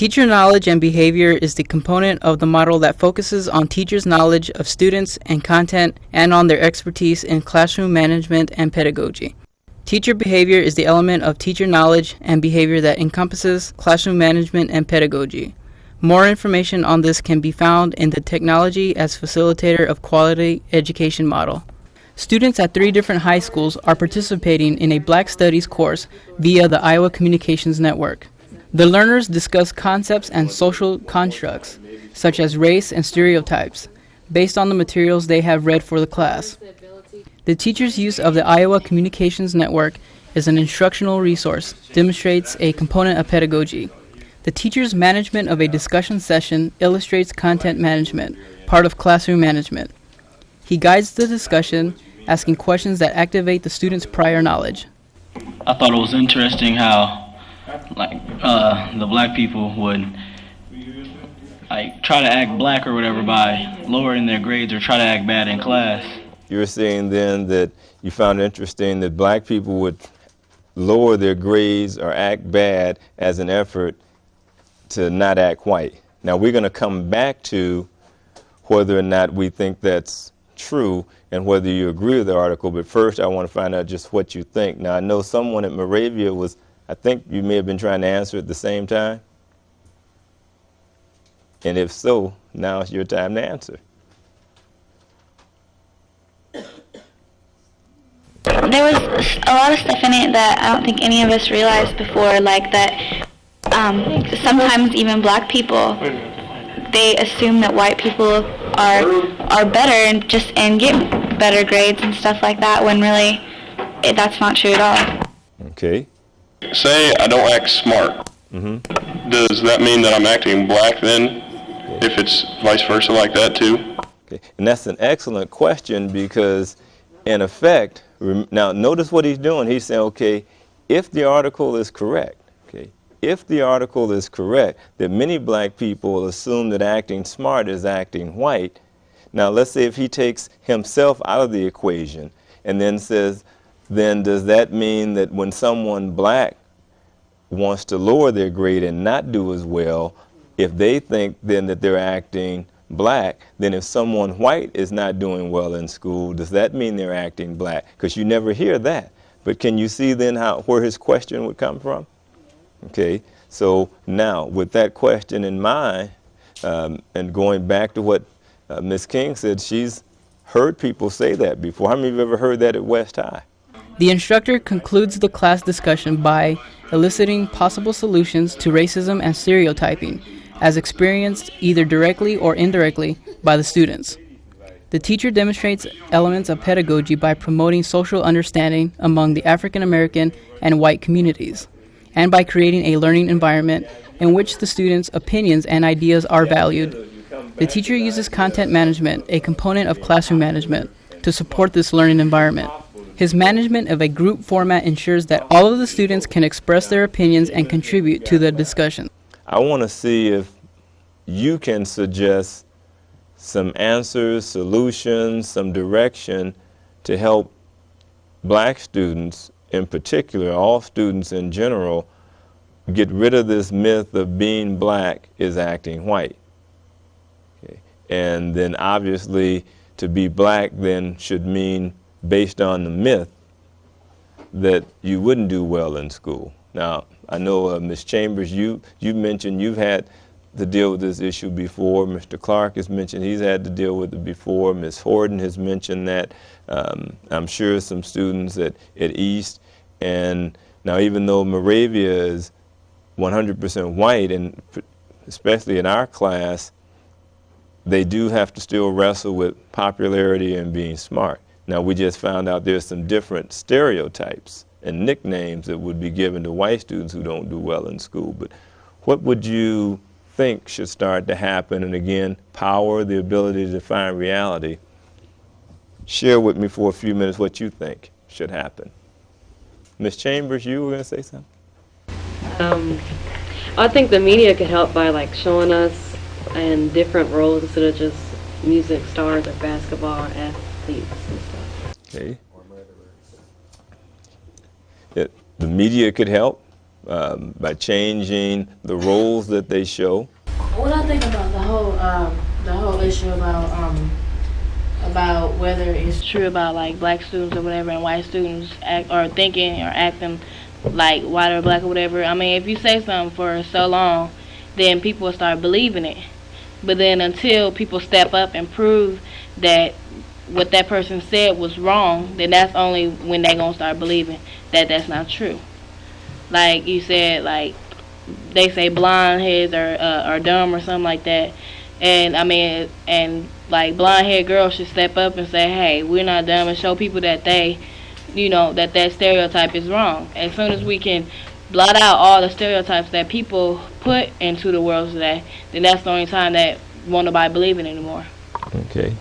Teacher knowledge and behavior is the component of the model that focuses on teachers' knowledge of students and content and on their expertise in classroom management and pedagogy. Teacher behavior is the element of teacher knowledge and behavior that encompasses classroom management and pedagogy. More information on this can be found in the Technology as Facilitator of Quality Education model. Students at 3 different high schools are participating in a Black Studies course via the Iowa Communications Network. The learners discuss concepts and social constructs, such as race and stereotypes, based on the materials they have read for the class. The teacher's use of the Iowa Communications Network as an instructional resource demonstrates a component of pedagogy. The teacher's management of a discussion session illustrates content management, part of classroom management. He guides the discussion, asking questions that activate the student's prior knowledge. I thought it was interesting how the black people would try to act black or whatever by lowering their grades or try to act bad in class. You were saying then that you found it interesting that black people would lower their grades or act bad as an effort to not act white. Now we're going to come back to whether or not we think that's true and whether you agree with the article, but first I want to find out just what you think. Now I know someone at Moravia was, I think you may have been trying to answer at the same time. And if so, now it's your time to answer. There was a lot of stuff in it that I don't think any of us realized before, like that sometimes even black people, they assume that white people are better and get better grades and stuff like that, when really that's not true at all. Okay. Say I don't act smart. Mm-hmm. Does that mean that I'm acting black then? If it's vice versa like that too? Okay. And that's an excellent question because in effect, now notice what he's doing. He's saying, okay, if the article is correct, okay, if the article is correct, that many black people assume that acting smart is acting white. Now let's say if he takes himself out of the equation and then says, then does that mean that when someone black wants to lower their grade and not do as well, if they think then that they're acting black, then if someone white is not doing well in school, does that mean they're acting black? Because you never hear that. But can you see then where his question would come from? Okay, so now with that question in mind, and going back to what Ms. King said, she's heard people say that before. How many of you have ever heard that at West High? The instructor concludes the class discussion by eliciting possible solutions to racism and stereotyping, as experienced either directly or indirectly by the students. The teacher demonstrates elements of pedagogy by promoting social understanding among the African American and white communities, and by creating a learning environment in which the students' opinions and ideas are valued. The teacher uses content management, a component of classroom management, to support this learning environment. His management of a group format ensures that all of the students can express their opinions and contribute to the discussion. I want to see if you can suggest some answers, solutions, some direction to help black students in particular, all students in general, get rid of this myth of being black is acting white. Okay. And then obviously to be black then should mean, based on the myth, that you wouldn't do well in school. Now, I know Ms. Chambers, you mentioned you've had to deal with this issue before. Mr. Clark has mentioned he's had to deal with it before. Ms. Horton has mentioned that. I'm sure some students at East. And now even though Moravia is 100% white, and especially in our class, they do have to still wrestle with popularity and being smart. Now we just found out there's some different stereotypes and nicknames that would be given to white students who don't do well in school. But what would you think should start to happen? And again, power, the ability to define reality. Share with me for a few minutes what you think should happen. Ms. Chambers, you were going to say something? I think the media could help by showing us in different roles instead of just music stars or basketball or athletes and stuff. Okay. The media could help. by changing the roles that they show. What I think about the whole issue about whether it's true about like black students or whatever and white students act or thinking or acting like white or black or whatever. I mean, if you say something for so long, then people will start believing it. But then until people step up and prove that what that person said was wrong, then that's only when they're gonna start believing that that's not true. Like you said, like they say blonde heads are dumb or something like that. And I mean, and like blonde haired girls should step up and say, hey, we're not dumb, and show people that they, you know, that stereotype is wrong. As soon as we can blot out all the stereotypes that people put into the world today, then that's the only time that won't nobody believe it anymore. Okay.